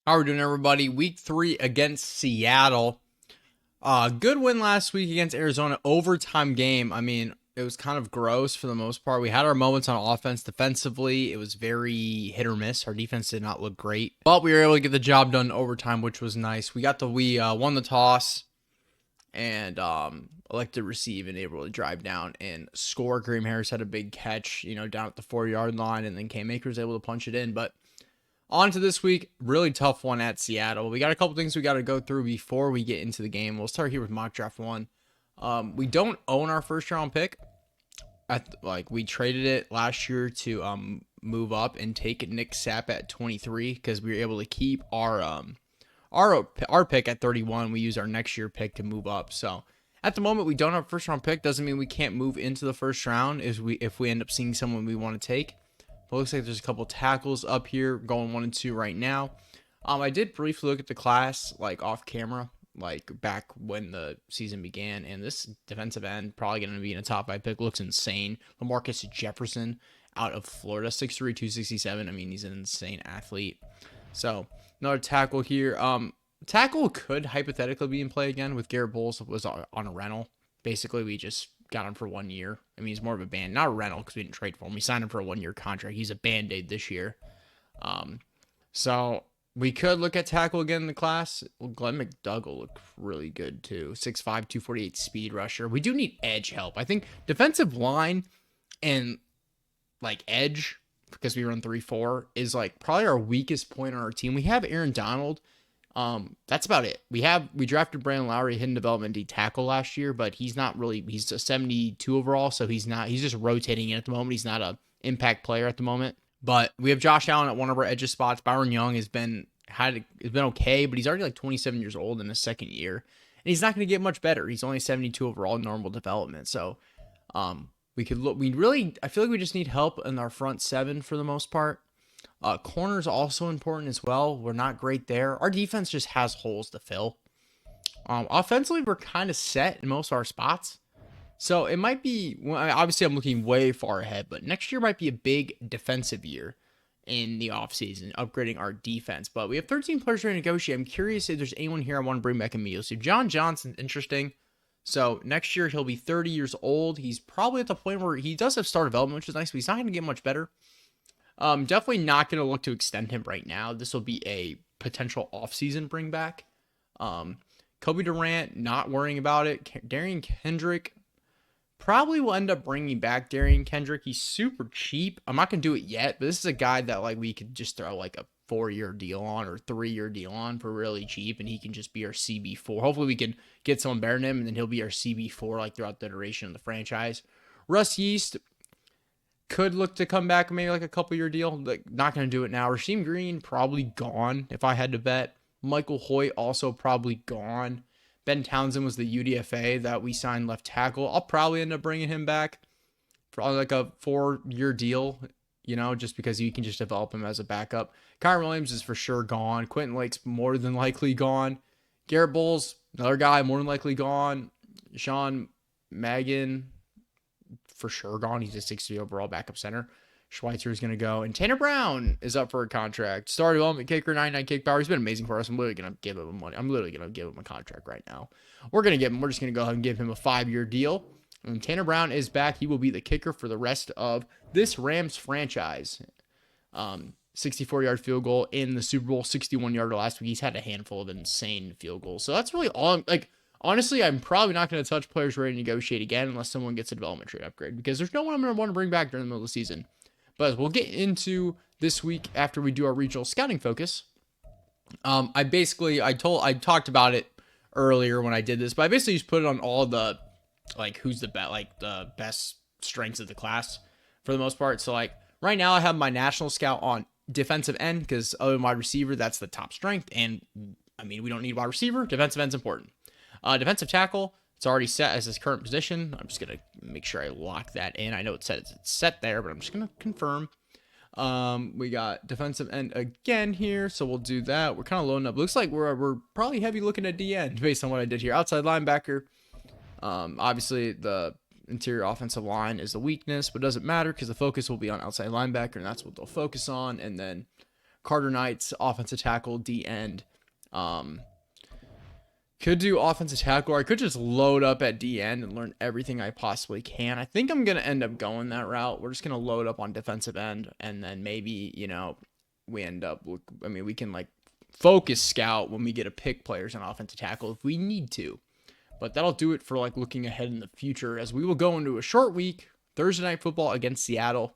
How are we doing, everybody? Week 3 against Seattle. Good win last week against Arizona. Overtime game. I mean, it was kind of gross for the most part. We had our moments on offense. Defensively, it was very hit or miss. Our defense did not look great, but we were able to get the job done in overtime, which was nice. We won the toss and elected to receive and able to drive down and score. Kareem Harris had a big catch, down at the 4-yard line, and then Cam Akers able to punch it in, but. On to this week, really tough one at Seattle. We got a couple things we got to go through before we get into the game. We'll start here with mock draft one. We don't own our first round pick. We traded it last year to move up and take Nick Sapp at 23 because we were able to keep our pick at 31. We use our next year pick to move up. So at the moment we don't have a first round pick. Doesn't mean we can't move into the first round if we end up seeing someone we want to take. But it looks like there's a couple tackles up here going 1 and 2 right now. I did briefly look at the class off camera, back when the season began, and this defensive end probably going to be in a top 5 pick. Looks insane. LaMarcus Jefferson out of Florida, 6'3", 267. I mean, he's an insane athlete. So another tackle here. Tackle could hypothetically be in play again with Garrett Bowles was on a rental. Basically, we just got him for 1 year. I mean, he's more of a band, not a rental because we didn't trade for him. We signed him for a 1-year contract. He's a band-aid this year. So we could look at tackle again in the class. Well, Glenn McDougall looked really good too. 6'5", 248 speed rusher. We do need edge help. I think defensive line and edge, because we run 3-4, is probably our weakest point on our team. We have Aaron Donald. That's about it. We drafted Brandon Lowry, hidden development D tackle last year, but he's a 72 overall, so he's just rotating in at the moment. He's not a impact player at the moment. But we have Josh Allen at one of our edge spots. Byron Young has been okay, but he's already 27 years old in his second year, and he's not going to get much better. He's only 72 overall normal development. So, I feel like we just need help in our front seven for the most part. Corners also important as well. We're not great there. Our defense just has holes to fill. Offensively, we're kind of set in most of our spots. So it might be, obviously I'm looking way far ahead, but next year might be a big defensive year in the offseason, upgrading our defense. But we have 13 players ready to negotiate. I'm curious if there's anyone here I want to bring back immediately. So John Johnson's interesting. So next year he'll be 30 years old. He's probably at the point where he does have star development, which is nice, but he's not going to get much better. Definitely not going to look to extend him right now. This will be a potential offseason bring back. Kobe Durant, not worrying about it. Darian Kendrick, probably will end up bringing back Darian Kendrick. He's super cheap. I'm not going to do it yet, but this is a guy that we could just throw a 4-year deal on or 3-year deal on for really cheap, and he can just be our CB4. Hopefully we can get someone better than him, and then he'll be our CB4 throughout the duration of the franchise. Russ Yeast could look to come back maybe a couple-year deal. Not going to do it now. Rasheem Green, probably gone if I had to bet. Michael Hoyt, also probably gone. Ben Townsend was the UDFA that we signed left tackle. I'll probably end up bringing him back for a 4-year deal, just because you can just develop him as a backup. Kyron Williams is for sure gone. Quentin Lake's more than likely gone. Garrett Bowles, another guy, more than likely gone. Sean Magan, for sure gone. He's a 60 overall backup center. Schweitzer is going to go. And Tanner Brown is up for a contract. Star development kicker, 99 kick power. He's been amazing for us. I'm literally going to give him money. I'm literally going to give him a contract right now. We're just going to go ahead and give him a 5-year deal. And Tanner Brown is back. He will be the kicker for the rest of this Rams franchise. 64-yard field goal in the Super Bowl, 61-yarder last week. He's had a handful of insane field goals. So that's really all. Honestly, I'm probably not going to touch players ready to negotiate again unless someone gets a development trade upgrade, because there's no one I'm going to want to bring back during the middle of the season. But we'll get into this week after we do our regional scouting focus. I talked about it earlier when I did this, but I basically just put it on all the who's the best strengths of the class for the most part. So right now I have my national scout on defensive end, because other than wide receiver, that's the top strength. And I mean, we don't need wide receiver. Defensive end's important. Defensive tackle, it's already set as his current position. I'm just going to make sure I lock that in. I know it's set there, but I'm just going to confirm. We got defensive end again here, so we'll do that. We're kind of loading up. Looks like we're probably heavy looking at DN based on what I did here. Outside linebacker. Obviously, the interior offensive line is the weakness, but it doesn't matter because the focus will be on outside linebacker, and that's what they'll focus on. And then Carter Knight's offensive tackle, D end. Could do offensive tackle, or I could just load up at D end and learn everything I possibly can. I think I'm going to end up going that route. We're just going to load up on defensive end, and then maybe, we end up, we can like focus scout when we get to pick players on offensive tackle if we need to. But that'll do it for like looking ahead in the future, as we will go into a short week, Thursday Night Football against Seattle.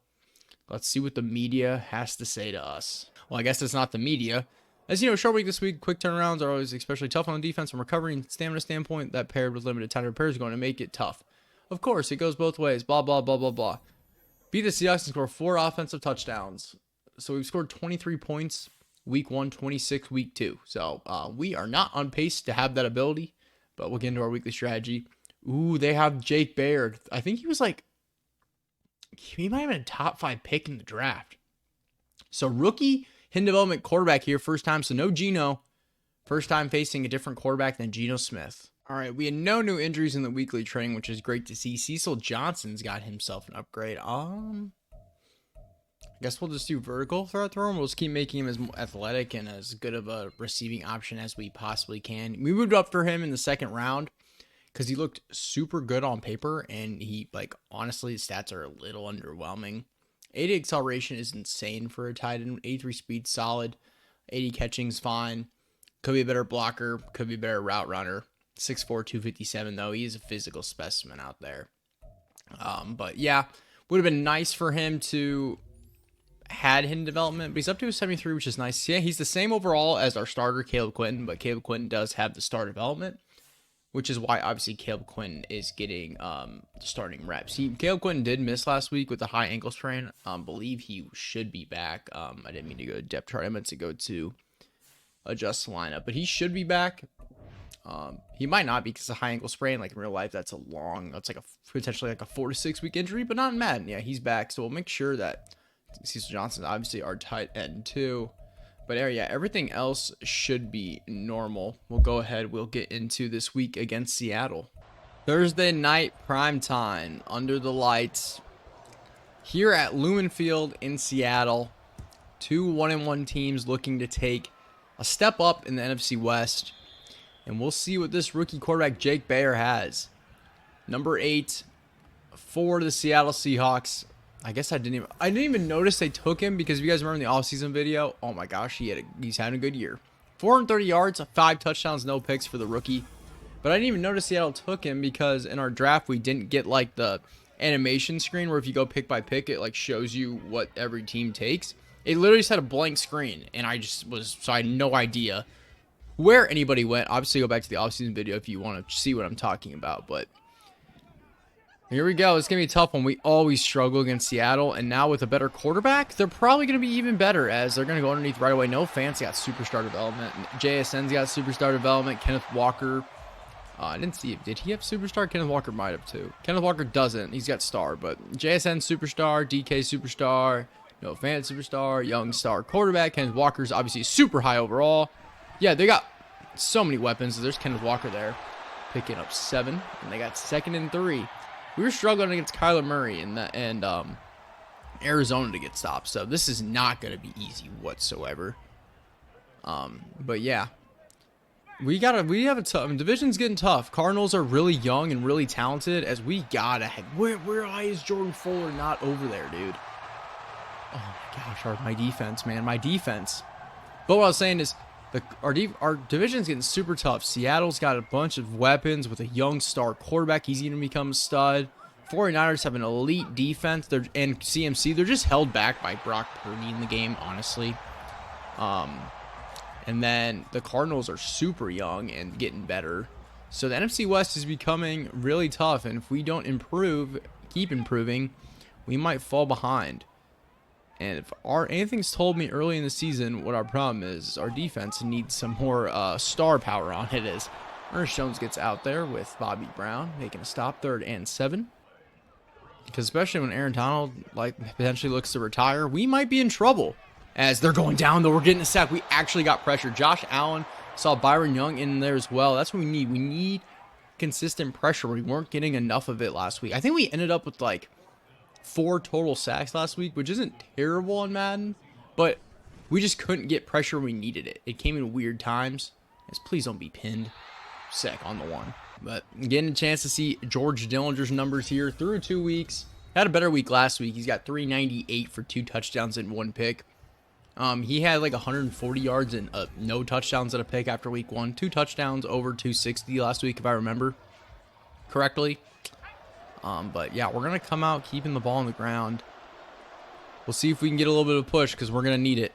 Let's see what the media has to say to us. Well, I guess it's not the media. As you know, short week this week, quick turnarounds are always especially tough on the defense from recovery and stamina standpoint. That paired with limited time to repair is going to make it tough. Of course, it goes both ways. Blah, blah, blah, blah, blah. Beat the Seahawks and score 4 offensive touchdowns. So we've scored 23 points week 1, 26 week 2. So we are not on pace to have that ability, but we'll get into our weekly strategy. Ooh, they have Jake Baird. I think he might have been a top 5 pick in the draft. So rookie in development quarterback here, first time. So no Geno. First time facing a different quarterback than Geno Smith. All right, we had no new injuries in the weekly training, which is great to see. Cecil Johnson's got himself an upgrade. I guess we'll just do vertical throughout the room. We'll just keep making him as athletic and as good of a receiving option as we possibly can. We moved up for him in the second round because he looked super good on paper, and he, honestly, his stats are a little underwhelming. 80 acceleration is insane for a tight end. 83 speed, solid. 80 catching's fine. Could be a better blocker. Could be a better route runner. 6'4", 257, though. He is a physical specimen out there. But, yeah, would have been nice for him to had hidden development. But he's up to a 73, which is nice. Yeah, he's the same overall as our starter, Caleb Quinton. But Caleb Quinton does have the star development, which is why, obviously, Caleb Quinton is getting starting reps. Caleb Quinton did miss last week with a high ankle sprain. Believe he should be back. I didn't mean to go to depth chart. I meant to go to adjust the lineup. But he should be back. He might not be because of a high ankle sprain. Like, in real life, that's potentially a 4 to 6 week injury. But not in Madden. Yeah, he's back. So we'll make sure that Cecil Johnson is obviously our tight end, too. But yeah, everything else should be normal. We'll go ahead. We'll get into this week against Seattle. Thursday night prime time under the lights here at Lumen Field in Seattle. 2 1-1 teams looking to take a step up in the NFC West. And we'll see what this rookie quarterback Jake Bayer has. Number 8 for the Seattle Seahawks. I guess I didn't even notice they took him, because if you guys remember in the offseason video, oh my gosh, he's having a good year. 430 yards, 5 touchdowns, no picks for the rookie. But I didn't even notice Seattle took him, because in our draft we didn't get like the animation screen where if you go pick by pick, it like shows you what every team takes. It literally just had a blank screen, and I had no idea where anybody went. Obviously, go back to the offseason video if you want to see what I'm talking about, but here we go. It's going to be a tough one. We always struggle against Seattle, and now with a better quarterback, they're probably going to be even better, as they're going to go underneath right away. No Fant's got superstar development. JSN's got superstar development. Kenneth Walker, I didn't see it. Did he have superstar? Kenneth Walker might have too. Kenneth Walker doesn't. He's got star, but JSN superstar, DK superstar, no Fant superstar, young star quarterback. Kenneth Walker's obviously super high overall. Yeah, they got so many weapons. There's Kenneth Walker there, picking up 7, and they got 2nd and 3. We were struggling against Kyler Murray and Arizona to get stopped, so this is not going to be easy whatsoever. But yeah, we have a tough division's getting tough. Cardinals are really young and really talented, as we gotta have. Where is Jordan Fuller not over there, dude? Oh my gosh, my defense, man, my defense. But what I was saying is, our division's getting super tough. Seattle's got a bunch of weapons with a young star quarterback. He's going to become a stud. 49ers have an elite defense. And CMC, they're just held back by Brock Purdy in the game, honestly. And then the Cardinals are super young and getting better. So the NFC West is becoming really tough. And if we don't keep improving, we might fall behind. And if anything's told me early in the season what our problem is, our defense needs some more star power on it. As Ernest Jones gets out there with Bobby Brown making a stop, 3rd and 7. Because especially when Aaron Donald potentially looks to retire, we might be in trouble. As they're going down, though, we're getting a sack. We actually got pressure. Josh Allen saw Byron Young in there as well. That's what we need. We need consistent pressure. We weren't getting enough of it last week. I think we ended up with 4 total sacks last week, which isn't terrible on Madden, but We just couldn't get pressure when we needed it. It came in weird times. Just please don't be pinned. Sick on the one. But getting a chance to see George Dillinger's numbers here through 2 weeks. Had a better week last week. He's got 398 for 2 touchdowns and 1 pick. He had like 140 yards and no touchdowns and a pick after week 1. 2 touchdowns over 260 last week, if I remember correctly. But yeah, we're going to come out keeping the ball on the ground. We'll see if we can get a little bit of a push because we're going to need it.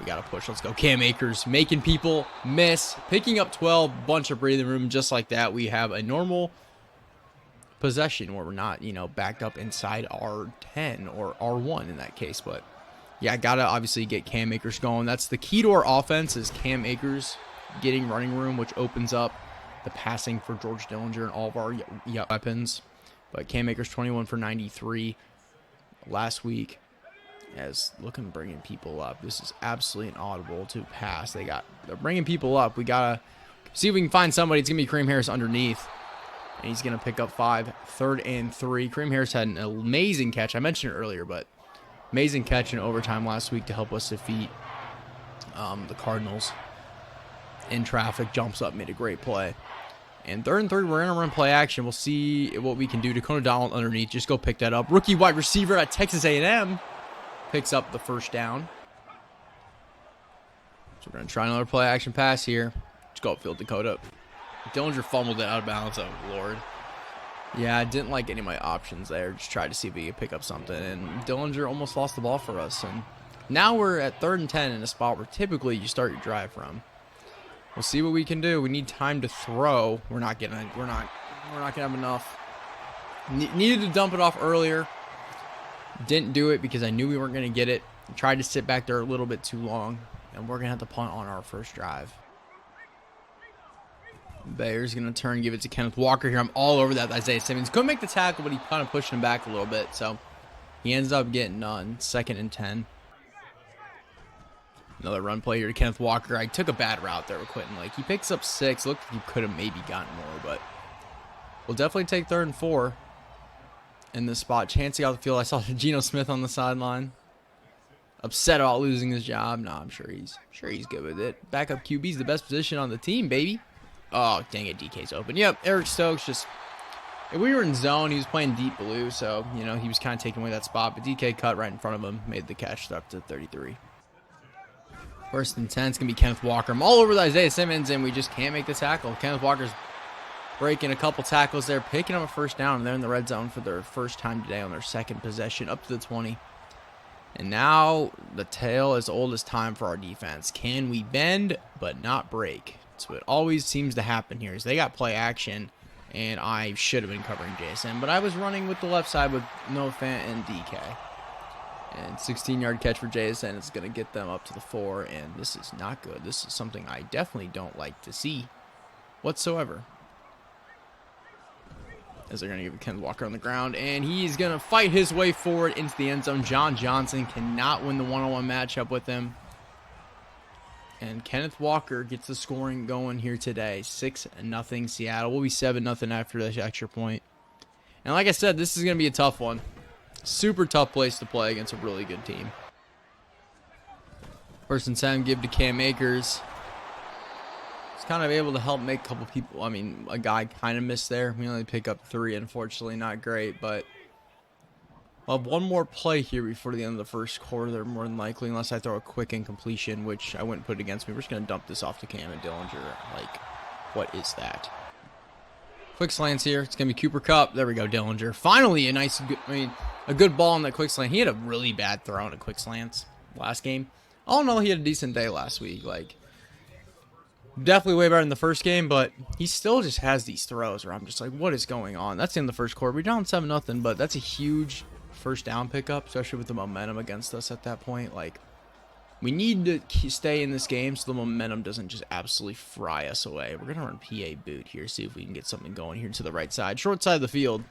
We got to push. Let's go. Cam Akers making people miss. Picking up 12. Bunch of breathing room. Just like that, we have a normal possession where we're not, backed up inside R10 or R1 in that case. But yeah, I got to obviously get Cam Akers going. That's the key to our offense is Cam Akers getting running room, which opens up the passing for George Dillinger and all of our weapons. But Cam Akers 21 for 93 last week. As looking bringing people up. This is absolutely inaudible to pass. They're bringing people up. We gotta see if we can find somebody. It's gonna be Kareem Harris underneath, and he's gonna pick up 5. 3rd and 3. Kareem Harris had an amazing catch. I mentioned it earlier, but amazing catch in overtime last week to help us defeat the Cardinals. In traffic, jumps up, made a great play. And 3rd and 3, we're gonna run play action. We'll see what we can do. Dakota Donald underneath. Just go pick that up. Rookie wide receiver at Texas A&M. Picks up the 1st down. So we're going to try another play action pass here. Let's go upfield, Dakota. Dillinger fumbled it out of bounds. Oh, Lord. Yeah, I didn't like any of my options there. Just tried to see if we could pick up something. And Dillinger almost lost the ball for us. And now we're at 3rd and 10 in a spot where typically you start your drive from. We'll see what we can do. We need time to throw. We're not gonna have enough. Needed to dump it off earlier. Didn't do it because I knew we weren't going to get it. Tried to sit back there a little bit too long. And we're going to have to punt on our first drive. Bayer's going to turn and give it to Kenneth Walker here. I'm all over that Isaiah Simmons. Couldn't make the tackle, but he kind of pushed him back a little bit. So he ends up getting none. 2nd and 10. Another run play here to Kenneth Walker. I took a bad route there with Quentin Lake. He picks up 6. Looked like he could have maybe gotten more, but we'll definitely take 3rd and 4. In this spot, Chancey out the field. I saw Geno Smith on the sideline, upset about losing his job. No, I'm sure he's good with it. Backup QB's the best position on the team, baby. Oh, dang it, DK's open. Yep, Eric Stokes just. If we were in zone, he was playing deep blue, so he was kind of taking away that spot. But DK cut right in front of him, made the catch, up to 33. 1st and 10 is gonna be Kenneth Walker. I'm all over the Isaiah Simmons, and we just can't make the tackle. Kenneth Walker's breaking a couple tackles there, picking up a 1st down, and they're in the red zone for their 1st time today on their 2nd possession, up to the 20. And now the tale as old as time for our defense. Can we bend but not break? That's what always seems to happen here. Is they got play action, and I should have been covering Jason, but I was running with the left side with Noah Fant and DK. And 16-yard catch for Jason. It's going to get them up to the 4, and this is not good. This is something I definitely don't like to see whatsoever. As they're going to give it Kenneth Walker on the ground. And he's going to fight his way forward into the end zone. John Johnson cannot win the one-on-one matchup with him. And Kenneth Walker gets the scoring going here today. 6-0 Seattle. We'll be 7-0 after this extra point. And like I said, this is going to be a tough one. Super tough place to play against a really good team. 1st and 10, give to Cam Akers. Kind of able to help make a couple people. I mean, a guy kind of missed there. We only pick up 3, unfortunately, not great. But we'll have one more play here before the end of the 1st quarter, more than likely, unless I throw a quick incompletion, which I wouldn't put against me. We're just going to dump this off to Cam and Dillinger. Like, what is that? Quick slants here. It's going to be Cooper Kupp. There we go, Dillinger. Finally, a good ball in that quick slant. He had a really bad throw in a quick slants last game. All in all, he had a decent day last week. Definitely way better than the 1st game, but he still just has these throws where I'm just like, what is going on? That's in the 1st quarter. We're down 7-0, but that's a huge 1st down pickup, especially with the momentum against us at that point. We need to stay in this game so the momentum doesn't just absolutely fry us away. We're going to run PA boot here, see if we can get something going here to the right side. Short side of the field,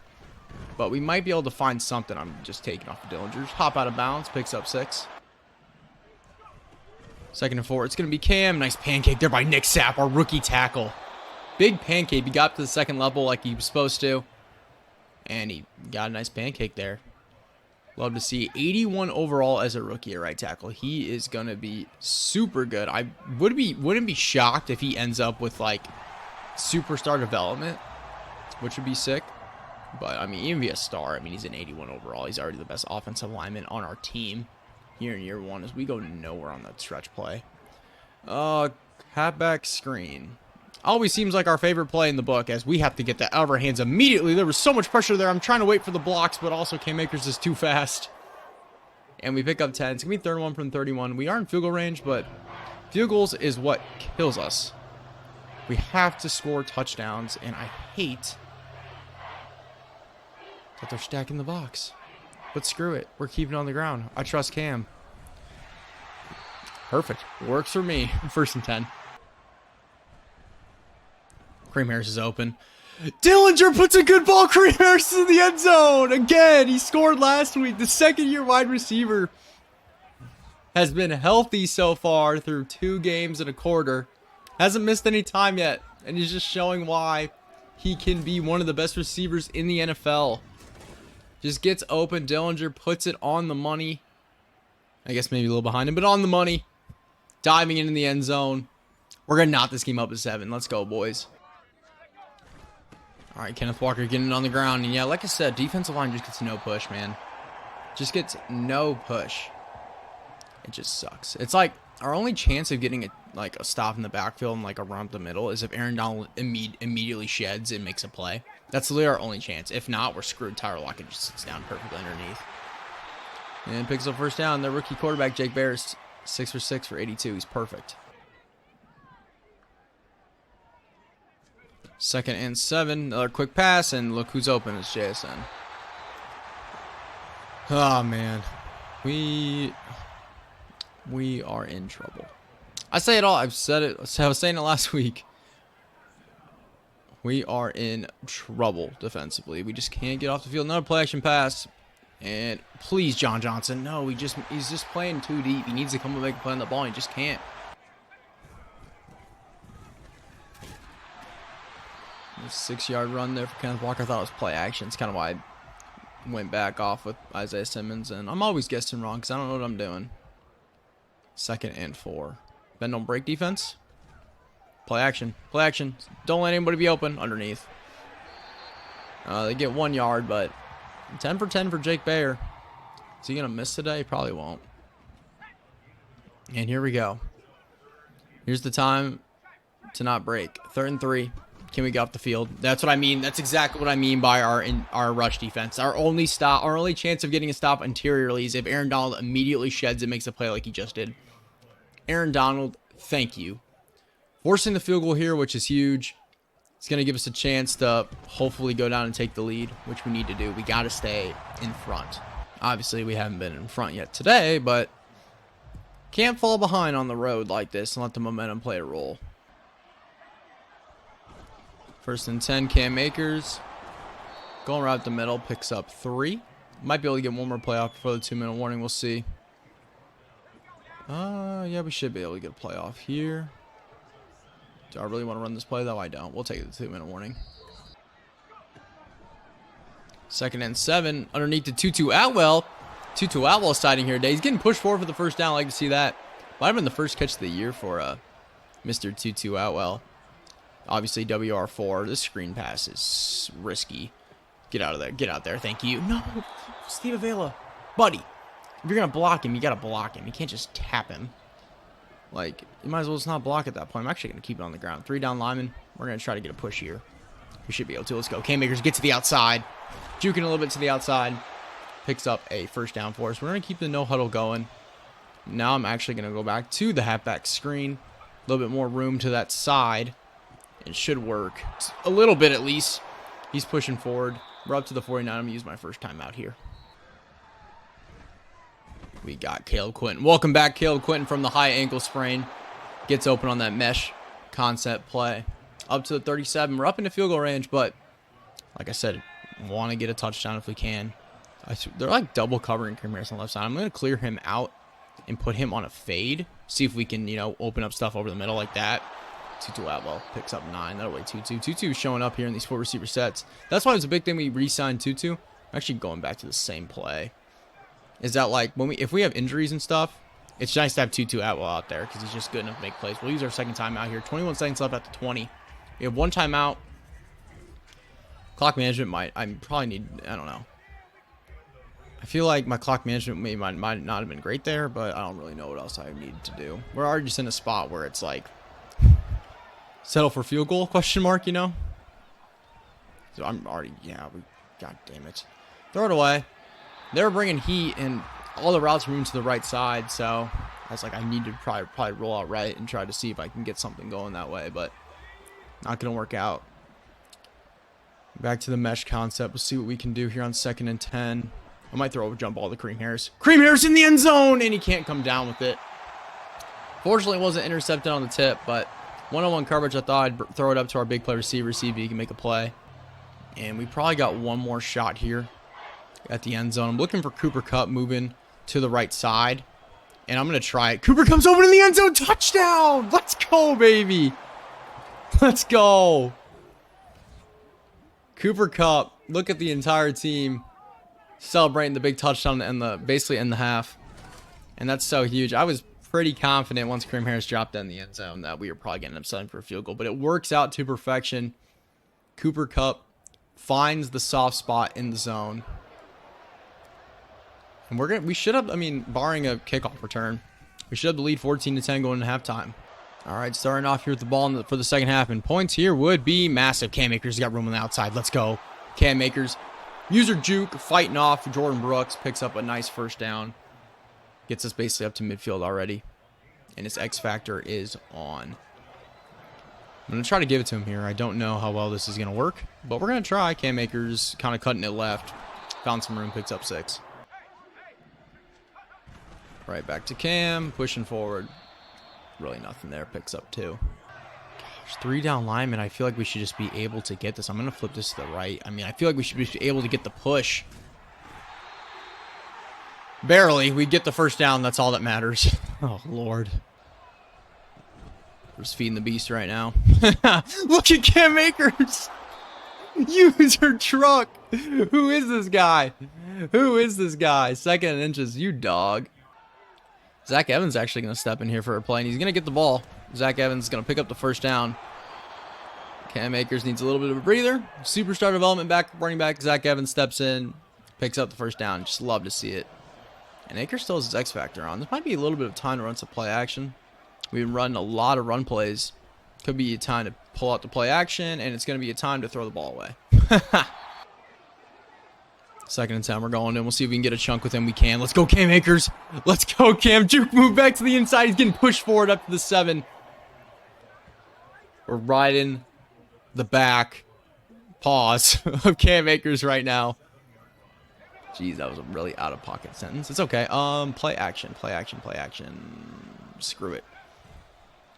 but we might be able to find something. I'm just taking off the Dillinger. Hop out of bounds, picks up 6. 2nd and 4. It's going to be Cam. Nice pancake there by Nick Sapp, our rookie tackle. Big pancake. He got up to the 2nd level like he was supposed to. And he got a nice pancake there. Love to see 81 overall as a rookie at right tackle. He is going to be super good. I wouldn't be shocked if he ends up with like superstar development, which would be sick. But I mean, even be a star. I mean, he's an 81 overall. He's already the best offensive lineman on our team here in year one as we go nowhere on that stretch play. Halfback screen. Always seems like our favorite play in the book as we have to get that out of our hands immediately. There was so much pressure there. I'm trying to wait for the blocks, but also K-Makers is too fast. And we pick up 10. It's going to be third one from 31. We are in field goal range, but field goals is what kills us. We have to score touchdowns, and I hate that they're stacking the box. But screw it. We're keeping it on the ground. I trust Cam. Perfect. Works for me. First and 10. Kareem Harris is open. Dillinger puts a good ball. Kareem Harris is in the end zone. Again, he scored last week. The second-year wide receiver has been healthy so far through 2 games and a quarter. Hasn't missed any time yet. And he's just showing why he can be one of the best receivers in the NFL. Just gets open. Dillinger puts it on the money. I guess maybe a little behind him, but on the money. Diving into the end zone. We're going to knot this game up at 7. Let's go, boys. All right, Kenneth Walker getting it on the ground. And yeah, like I said, defensive line just gets no push, man. Just gets no push. It just sucks. It's like our only chance of getting a stop in the backfield and like around the middle is if Aaron Donald immediately sheds and makes a play. That's literally our only chance. If not, we're screwed. Tyler Lockett just sits down perfectly underneath. And picks up first down. The rookie quarterback, Jake Bears, 6 for 6 for 82. He's perfect. 2nd and 7. Another quick pass, and look who's open. It's JSN. Oh, man. We are in trouble. I say it all. I've said it. I was saying it last week. We are in trouble defensively. We just can't get off the field. Another play action pass. And please, John Johnson. No, he's just playing too deep. He needs to come and make a play on the ball. And he just can't. A 6-yard run there for Kenneth Walker. I thought it was play action. It's kind of why I went back off with Isaiah Simmons. And I'm always guessing wrong because I don't know what I'm doing. 2nd and 4. Bend don't break defense. Play action. Play action. Don't let anybody be open underneath. They get 1 yard, but 10 for 10 for Jake Bayer. Is he going to miss today? He probably won't. And here we go. Here's the time to not break. 3rd and 3. Can we get off the field? That's what I mean. That's exactly what I mean by our rush defense. Our only chance of getting a stop interiorly is if Aaron Donald immediately sheds and makes a play like he just did. Aaron Donald, thank you. Forcing the field goal here, which is huge. It's going to give us a chance to hopefully go down and take the lead, which we need to do. We got to stay in front. Obviously, we haven't been in front yet today, but can't fall behind on the road like this and let the momentum play a role. 1st and 10, Cam Makers. Going right up the middle, picks up 3. Might be able to get one more playoff before the 2-minute warning. We'll see. Yeah, we should be able to get a playoff here. Do I really want to run this play, though? I don't. We'll take the 2-minute warning. 2nd and 7, underneath the Tutu Atwell. Tutu Atwell sighting here today. He's getting pushed forward for the first down. I like to see that. Might have been the first catch of the year for Mr. Tutu Atwell. Obviously, WR4. This screen pass is risky. Get out of there. Get out there. Thank you. No, Steve Avila. Buddy, if you're going to block him, you got to block him. You can't just tap him. Like, you might as well just not block at that point. I'm actually going to keep it on the ground. 3 down linemen. We're going to try to get a push here. We should be able to. Let's go. K-Makers get to the outside. Juking a little bit to the outside. Picks up a first down for us. We're going to keep the no huddle going. Now I'm actually going to go back to the halfback screen. A little bit more room to that side. It should work. A little bit at least. He's pushing forward. We're up to the 49. I'm going to use my first time out here. We got Caleb Quinton. Welcome back, Caleb Quinton, from the high ankle sprain. Gets open on that mesh concept play. Up to the 37. We're up into field goal range, but like I said, want to get a touchdown if we can. They're like double covering Kareem Harris on the left side. I'm going to clear him out and put him on a fade. See if we can, open up stuff over the middle like that. Tutu Atwell picks up 9. That'll wait Tutu. Tutu is showing up here in these 4 receiver sets. That's why it was a big thing we re-signed Tutu. I'm actually going back to the same play. is that like if we have injuries and stuff, it's nice to have Tutu Atwell out there because he's just good enough to make plays. We'll use our second timeout here. 21 seconds left at the 20. We have one timeout. Clock management I probably need, I don't know. I feel like my clock management might not have been great there, but I don't really know what else I need to do. We're already just in a spot where it's like, settle for field goal, question mark, you know? So I'm already, god damn it. Throw it away. They were bringing heat, and all the routes moving to the right side, so I was like, I need to probably roll out right and try to see if I can get something going that way, but not going to work out. Back to the mesh concept. We'll see what we can do here on 2nd and 10. I might throw a jump ball to Kareem Harris. Kareem Harris in the end zone, and he can't come down with it. Fortunately, it wasn't intercepted on the tip, but one-on-one coverage, I thought I'd throw it up to our big play receiver, see if he can make a play. And we probably got one more shot here at the end zone. I'm looking for Cooper Kupp moving to the right side, and I'm going to try it. Cooper comes over in the end zone. Touchdown! Let's go, baby. Let's go. Cooper Kupp, look at the entire team celebrating the big touchdown and basically in the half. And that's so huge. I was pretty confident once Kareem Harris dropped in the end zone that we were probably going to end up settling for a field goal. But it works out to perfection. Cooper Kupp finds the soft spot in the zone. And we should have, barring a kickoff return, we should have the lead 14-10 going into halftime. All right, starting off here with the ball for the second half. And points here would be massive. Cam Akers got room on the outside. Let's go. Cam Akers. User juke, fighting off. Jordan Brooks picks up a nice first down. Gets us basically up to midfield already. And his X factor is on. I'm going to try to give it to him here. I don't know how well this is going to work, but we're going to try. Cam Akers kind of cutting it left. Found some room, picks up 6. Right back to Cam, pushing forward. Really nothing there, picks up 2. Gosh, 3 down linemen. I feel like we should just be able to get this. I'm going to flip this to the right. I feel like we should be able to get the push. Barely. We get the first down. That's all that matters. Oh, Lord. We're just feeding the beast right now. Look at Cam Akers. User truck. Who is this guy? Who is this guy? 2nd and inches. You dog. Zach Evans actually going to step in here for a play, and he's going to get the ball. Zach Evans is going to pick up the first down. Cam Akers needs a little bit of a breather. Superstar development running back Zach Evans steps in, picks up the first down. Just love to see it. And Akers still has his X factor on. This might be a little bit of time to run some play action. We've been running a lot of run plays. Could be a time to pull out the play action, and it's going to be a time to throw the ball away. 2nd and 10, we're going in. We'll see if we can get a chunk with him. We can. Let's go, Cam Akers. Let's go, Cam. Juke move back to the inside. He's getting pushed forward up to the 7. We're riding the back paws of Cam Akers right now. Jeez, that was a really out-of-pocket sentence. It's okay. Play action, play action, play action. Screw it.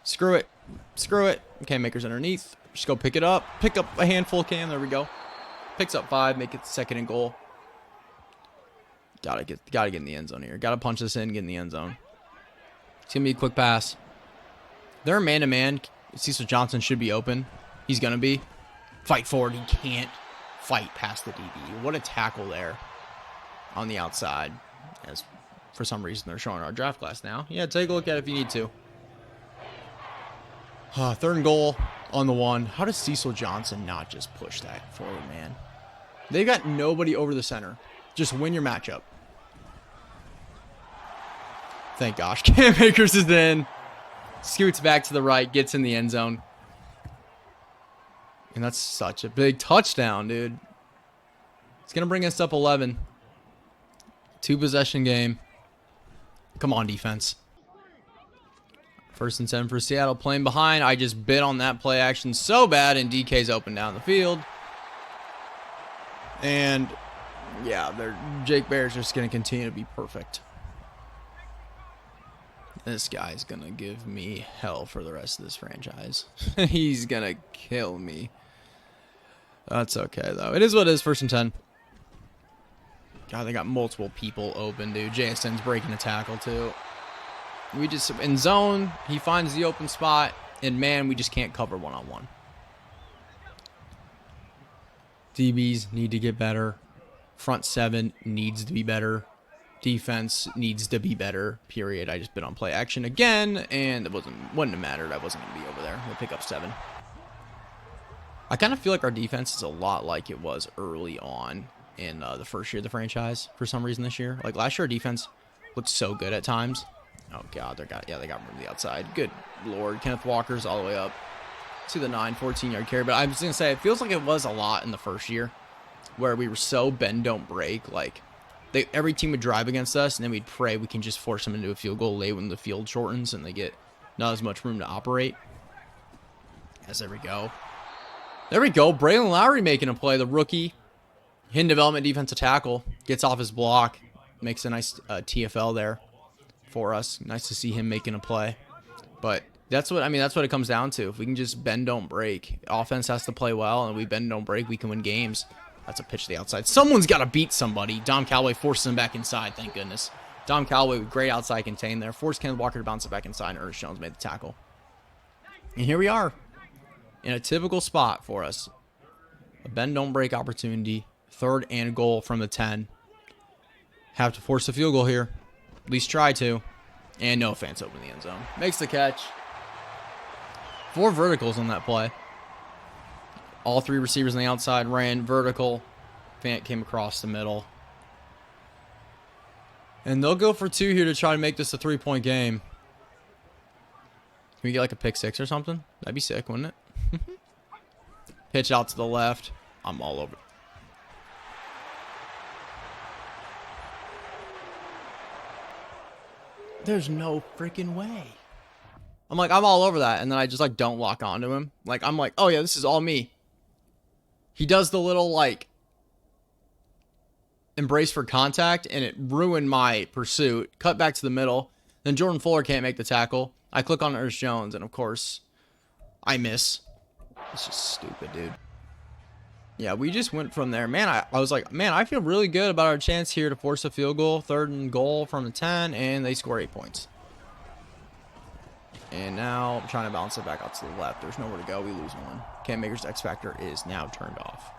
Screw it. Screw it. Cam Akers underneath. Just go pick it up. Pick up a handful, Cam. There we go. Picks up 5. Make it 2nd and goal. Gotta get in the end zone here. Gotta punch this in, get in the end zone. It's gonna be a quick pass. They're man-to-man. Cecil Johnson should be open. He's gonna be. Fight forward. He can't fight past the DB. What a tackle there on the outside. As for some reason they're showing our draft class now. Yeah, take a look at it if you need to. 3rd and goal on the 1. How does Cecil Johnson not just push that forward, man? They got nobody over the center. Just win your matchup. Thank gosh. Cam Akers is in. Scoots back to the right. Gets in the end zone. And that's such a big touchdown, dude. It's going to bring us up 11. 2-possession game. Come on, defense. 1st and 10 for Seattle. Playing behind. I just bit on that play action so bad, and DK's open down the field. And yeah, Jake Bear's just going to continue to be perfect. This guy's going to give me hell for the rest of this franchise. He's going to kill me. That's okay, though. It is what it is, 1st and 10. God, they got multiple people open, dude. JSN's breaking a tackle, too. We just, in zone, he finds the open spot, and man, we just can't cover one-on-one. DBs need to get better. Front 7 needs to be better. defense needs to be better, period. I just bit on play action again, and it wouldn't have mattered. I wasn't going to be over there. We'll pick up 7. I kind of feel like our defense is a lot like it was early on in the first year of the franchise for some reason this year. Like last year, our defense looked so good at times. Oh, God, they got room to the outside. Good Lord. Kenneth Walker's all the way up to the 14-yard carry. But I was going to say, it feels like it was a lot in the first year where we were so bend, don't break. Like, every team would drive against us, and then we'd pray we can just force them into a field goal late when the field shortens and they get not as much room to operate. Yes, there we go. There we go. Braylon Lowry making a play. The rookie, hidden development defensive tackle, gets off his block, makes a nice TFL there for us. Nice to see him making a play. But that's what it comes down to. If we can just bend, don't break. Offense has to play well, and we bend, don't break, we can win games. That's a pitch to the outside. Someone's got to beat somebody. Dom Calloway forces him back inside, thank goodness. Dom Calloway with great outside contain there. Forced Kenneth Walker to bounce it back inside, and Ernest Jones made the tackle. And here we are in a typical spot for us. A bend, don't break opportunity. 3rd and goal from the 10. Have to force a field goal here. At least try to. And Noah Fant's open the end zone. Makes the catch. 4 verticals on that play. All 3 receivers on the outside ran vertical. Fant came across the middle. And they'll go for 2 here to try to make this a 3-point game. Can we get like a pick 6 or something? That'd be sick, wouldn't it? Pitch out to the left. I'm all over. There's no freaking way. I'm all over that. And then I just like don't lock onto him. Like, I'm like, oh yeah, this is all me. He does the little like embrace for contact, and it ruined my pursuit. Cut back to the middle. Then Jordan Fuller can't make the tackle. I click on Ernest Jones, and of course, I miss. It's just stupid, dude. Yeah, we just went from there. Man, I was like, man, I feel really good about our chance here to force a field goal. 3rd and goal from the 10, and they score 8 points. And now I'm trying to bounce it back out to the left. There's nowhere to go. We lose 1. Cam Akers' X Factor is now turned off.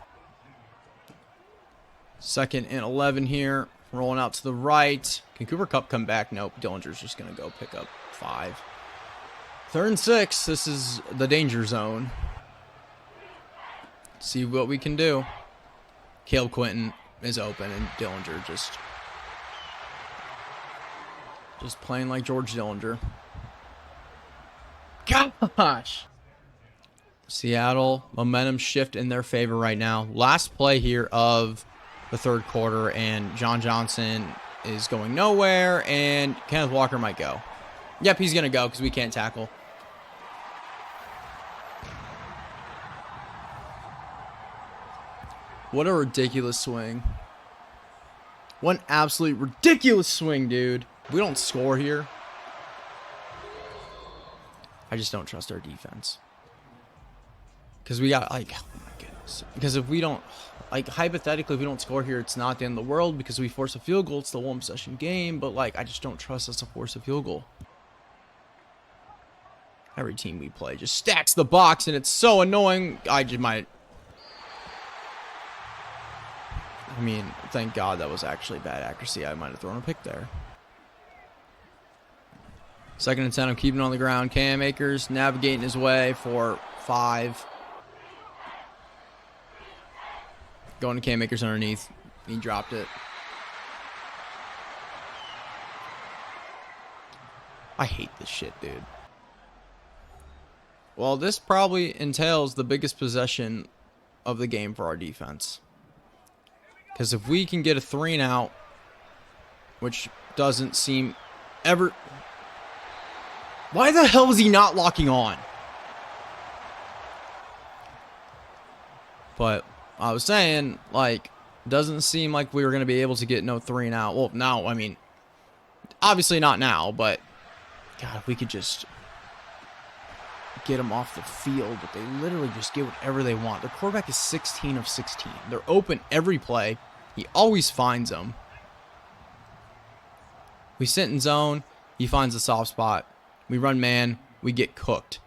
2nd and 11 here. Rolling out to the right. Can Cooper Kupp come back? Nope. Dillinger's just going to go pick up 5. 3rd and 6. This is the danger zone. See what we can do. Caleb Quinton is open, and Dillinger just playing like George Dillinger. Gosh. Seattle, momentum shift in their favor right now. Last play here of the 3rd quarter, and John Johnson is going nowhere, and Kenneth Walker might go. Yep, he's going to go because we can't tackle. What a ridiculous swing. What an absolute ridiculous swing, dude. We don't score here. I just don't trust our defense. Because we got, like, oh my goodness. Because if we don't, like, hypothetically, if we don't score here, it's not the end of the world because we force a field goal. It's the 1-possession game. But, like, I just don't trust us to force a field goal. Every team we play just stacks the box, and it's so annoying. I mean, thank God that was actually bad accuracy. I might have thrown a pick there. 2nd and 10. I'm keeping it on the ground. Cam Akers navigating his way for 5. Going to Cam Akers underneath. He dropped it. I hate this shit, dude. Well, this probably entails the biggest possession of the game for our defense. Because if we can get a 3 and out, which doesn't seem ever... Why the hell is he not locking on? But I was saying, like, doesn't seem like we were going to be able to get no 3 and out. Well, no, I mean, obviously not now, but God, if we could just get them off the field, but they literally just get whatever they want. Their quarterback is 16 of 16. They're open every play. He always finds them. We sit in zone. He finds a soft spot. We run man. We get cooked.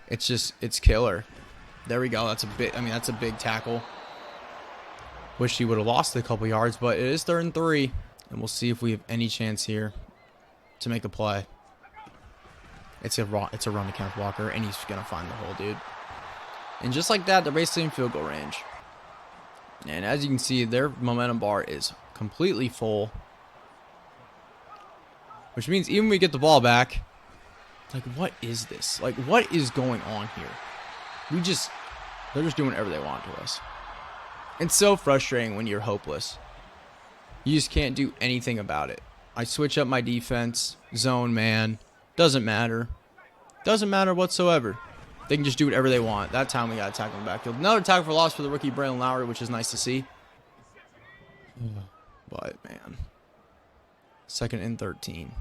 It's killer. There we go. That's a big tackle. Wish he would have lost a couple yards, but it is 3rd and 3. And we'll see if we have any chance here to make a play. It's a run to Kenneth Walker, and he's going to find the hole, dude. And just like that, they're basically in field goal range. And as you can see, their momentum bar is completely full. Which means even when we get the ball back, like, what is this? Like, what is going on here? They're just doing whatever they want to us. It's so frustrating when you're hopeless. You just can't do anything about it. I switch up my defense, zone, man. Doesn't matter. Doesn't matter whatsoever. They can just do whatever they want. That time we got to tackle in the backfield. Another tackle for loss for the rookie Braylon Lowry, which is nice to see. But, man. 2nd and 13.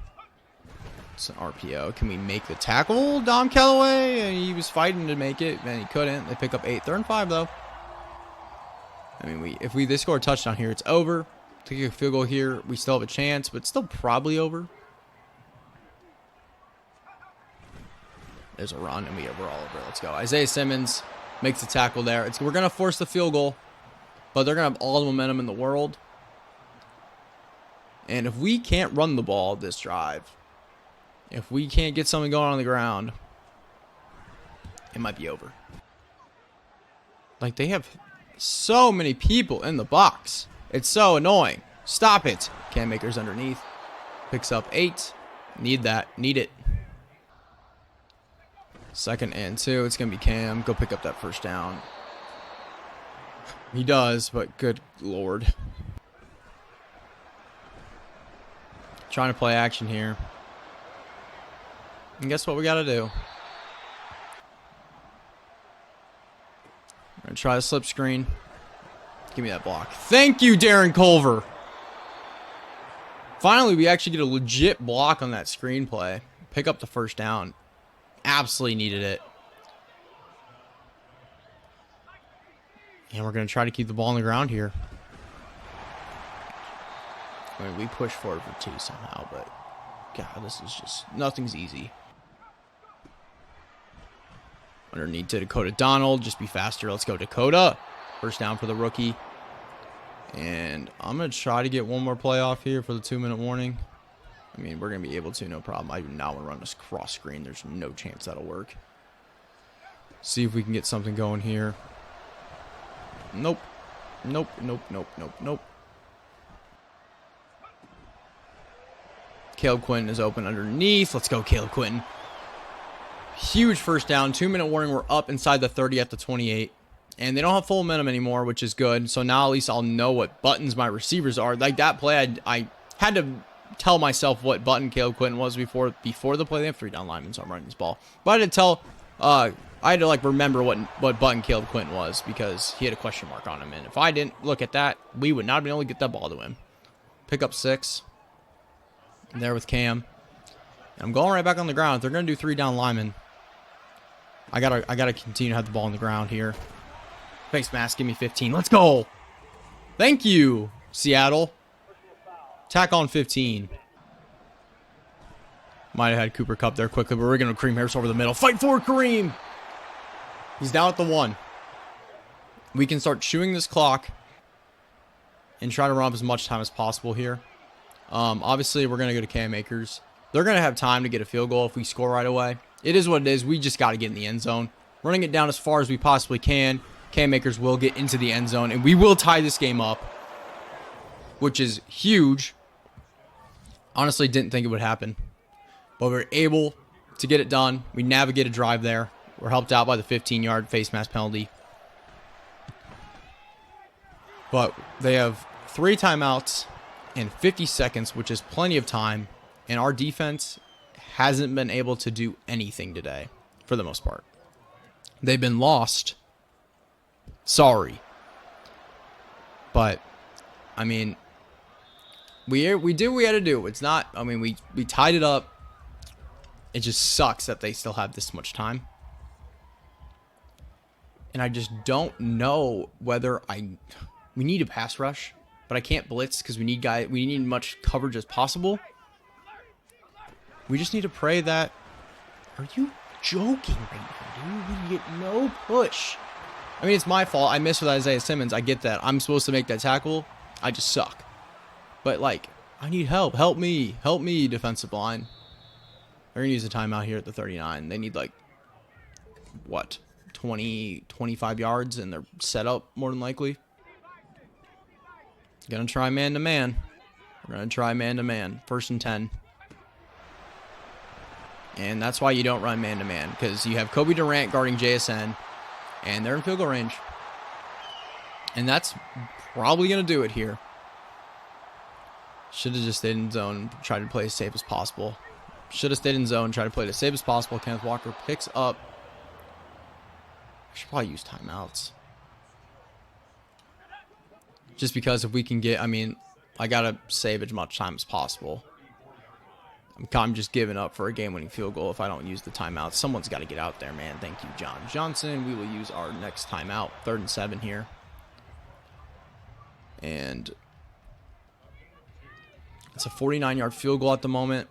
It's an RPO. Can we make the tackle? Dom Callaway, he was fighting to make it, and he couldn't. They pick up 8. 3rd and 5, though. I mean, if they score a touchdown here, it's over. Take a field goal here, we still have a chance, but still probably over. There's a run, and we're all over. Let's go. Isaiah Simmons makes the tackle there. We're going to force the field goal, but they're going to have all the momentum in the world. And if we can't run the ball this drive, if we can't get something going on the ground, it might be over. Like, they have so many people in the box. It's so annoying. Stop it. Cam Akers underneath. Picks up 8. Need that. Need it. 2nd and 2. It's going to be Cam. Go pick up that first down. He does, but good Lord. Trying to play action here. And guess what we got to do? We're going to try the slip screen. Give me that block. Thank you, Darren Culver. Finally, we actually get a legit block on that screenplay. Pick up the first down. Absolutely needed it. And we're going to try to keep the ball on the ground here. I mean, we push forward for 2 somehow, but God, this is just, nothing's easy. Underneath to Dakota Donald. Just be faster. Let's go, Dakota. First down for the rookie. And I'm going to try to get one more play off here for the 2-minute warning. I mean, we're going to be able to, no problem. I do not want to run this cross screen. There's no chance that'll work. See if we can get something going here. Nope. Nope, nope, nope, nope, nope. Caleb Quinton is open underneath. Let's go, Caleb Quinton. Huge first down. 2-minute warning. We're up inside the 30 at the 28. And they don't have full momentum anymore, which is good. So now at least I'll know what buttons my receivers are. Like that play, I had to tell myself what button Caleb Quinton was before the play. They have 3 down linemen, so I'm running this ball. But I had to like remember what button Caleb Quinton was because he had a question mark on him. And if I didn't look at that, we would not have been able to get that ball to him. Pick up 6. There with Cam. And I'm going right back on the ground. If they're going to do 3 down linemen, I gotta continue to have the ball on the ground here. Face mask, give me 15. Let's go. Thank you, Seattle. Tack on 15. Might have had Cooper Kupp there quickly, but we're going to Kareem Harris over the middle. Fight for Kareem. He's down at the 1. We can start chewing this clock and try to run up as much time as possible here. Obviously, we're going to go to Cam Akers. They're going to have time to get a field goal if we score right away. It is what it is. We just got to get in the end zone. Running it down as far as we possibly can. Cam Akers will get into the end zone, and we will tie this game up, which is huge. Honestly, didn't think it would happen, but we were able to get it done. We navigate a drive there. We're helped out by the 15-yard face mask penalty. But they have 3 timeouts and 50 seconds, which is plenty of time, and our defense hasn't been able to do anything today, for the most part. They've been lost. Sorry. But, I mean, we did what we had to do. It's not, I mean, we tied it up. It just sucks that they still have this much time. And I just don't know whether we need a pass rush, but I can't blitz because we need much coverage as possible. We just need to pray that, are you joking right now, dude? We get no push. I mean, it's my fault. I missed with Isaiah Simmons. I get that. I'm supposed to make that tackle. I just suck. But, like, I need help. Help me. Help me, defensive line. They're going to use a timeout here at the 39. They need, like, what, 20, 25 yards, and they're set up more than likely. Going to try man-to-man. We're going to try man-to-man. 1st and 10. And that's why you don't run man-to-man, because you have Kobe Durant guarding JSN, and they're in field goal range. And that's probably going to do it here. Should have just stayed in zone, tried to play as safe as possible. Should have stayed in zone, tried to play it as safe as possible. Kenneth Walker picks up. I should probably use timeouts. Just because if we can get, I mean, I got to save as much time as possible. I'm just giving up for a game-winning field goal if I don't use the timeout. Someone's got to get out there, man. Thank you, John Johnson. We will use our next timeout. 3rd and 7 here. And it's a 49-yard field goal at the moment.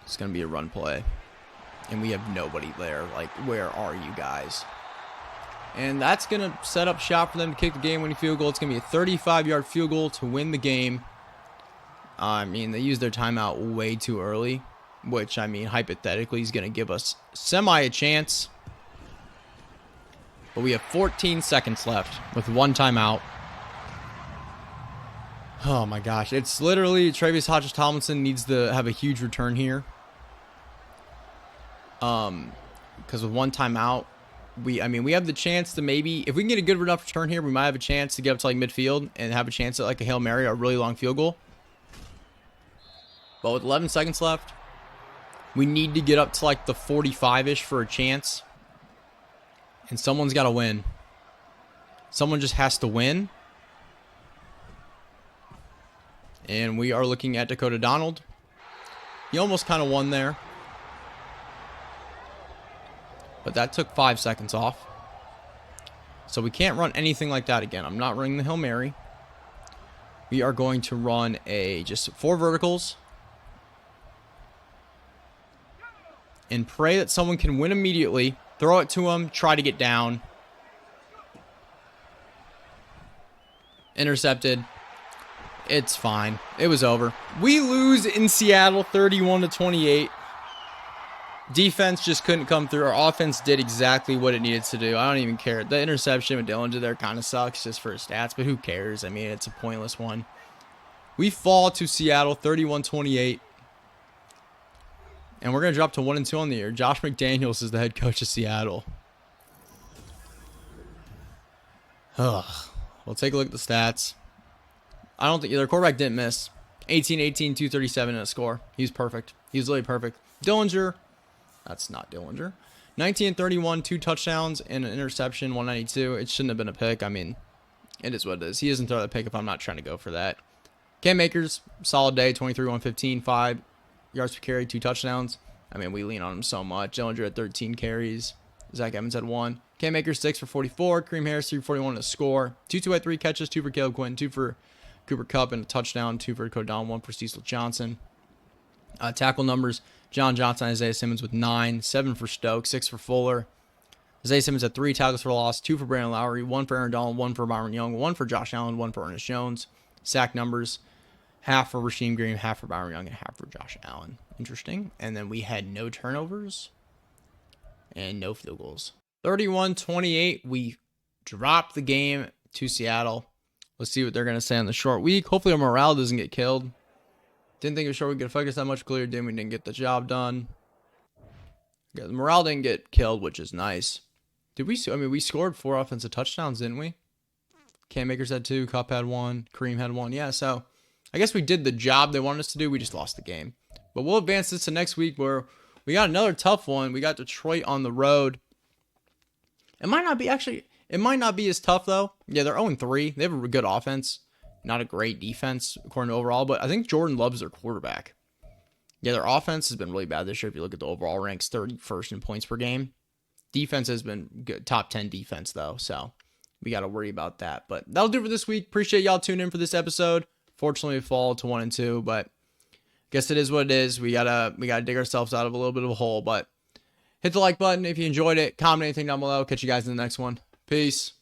It's going to be a run play. And we have nobody there. Like, where are you guys? And that's going to set up shop for them to kick the game-winning field goal. It's going to be a 35-yard field goal to win the game. I mean, they used their timeout way too early, which, I mean, hypothetically is going to give us a chance. But we have 14 seconds left with 1 timeout. Oh, my gosh. It's literally Travis Hodges-Tomlinson needs to have a huge return here. Because with 1 timeout, we have the chance to maybe, if we can get a good enough return here, we might have a chance to get up to like midfield and have a chance at like a Hail Mary or a really long field goal. But with 11 seconds left, we need to get up to like the 45-ish for a chance. And someone's got to win. Someone just has to win. And we are looking at Dakota Donald. He almost kind of won there. But that took 5 seconds off. So we can't run anything like that again. I'm not running the Hail Mary. We are going to run just 4 verticals. And pray that someone can win immediately. Throw it to him. Try to get down. Intercepted. It's fine. It was over. We lose in Seattle 31-28. Defense just couldn't come through. Our offense did exactly what it needed to do. I don't even care. The interception with Dillinger there kind of sucks just for his stats, but who cares? I mean, it's a pointless one. We fall to Seattle 31-28. And we're going to drop to 1-2 on the year. Josh McDaniels is the head coach of Seattle. Ugh. We'll take a look at the stats. I don't think their quarterback didn't miss. 18-18, 237 in a score. He's perfect. He's literally perfect. Dillinger. That's not Dillinger. 19-31, 2 touchdowns and an interception, 192. It shouldn't have been a pick. I mean, it is what it is. He doesn't throw that pick if I'm not trying to go for that. Cam Akers, solid day, 23-115, 5 yards per carry, 2 touchdowns. I mean, we lean on him so much. Dillinger had 13 carries. Zach Evans had 1. Cam Akers, 6 for 44. Kareem Harris, 3 for 41 to score. 2 had 3 catches, 2 for Caleb Quinn, 2 for Cooper Kupp, and a touchdown, 2 for Dakota Donald, 1 for Cecil Johnson. Tackle numbers, John Johnson, Isaiah Simmons with 9, 7 for Stokes, 6 for Fuller. Isaiah Simmons had 3 tackles for loss, 2 for Brandon Lowry, 1 for Aaron Donald, 1 for Byron Young, 1 for Josh Allen, 1 for Ernest Jones. Sack numbers, half for Rasheem Green, half for Byron Young, and half for Josh Allen. Interesting. And then we had no turnovers and no field goals. 31-28, we dropped the game to Seattle. Let's see what they're going to say on the short week. Hopefully our morale doesn't get killed. Didn't think it was sure we could focus that much clear. We didn't get the job done. Yeah, the morale didn't get killed, which is nice. Did we? I mean, we scored 4 offensive touchdowns, didn't we? Cam Akers had 2. Kupp had 1. Kareem had 1. Yeah, so I guess we did the job they wanted us to do. We just lost the game. But we'll advance this to next week where we got another tough one. We got Detroit on the road. It might not be as tough, though. Yeah, they're 0-3. They have a good offense. Not a great defense, according to overall, but I think Jordan Love's their quarterback. Yeah, their offense has been really bad this year. If you look at the overall ranks, 31st in points per game. Defense has been good, top 10 defense, though, so we got to worry about that. But that'll do it for this week. Appreciate y'all tuning in for this episode. Fortunately, we fall to 1-2, but I guess it is what it is. We gotta dig ourselves out of a little bit of a hole, but hit the like button if you enjoyed it. Comment anything down below. Catch you guys in the next one. Peace.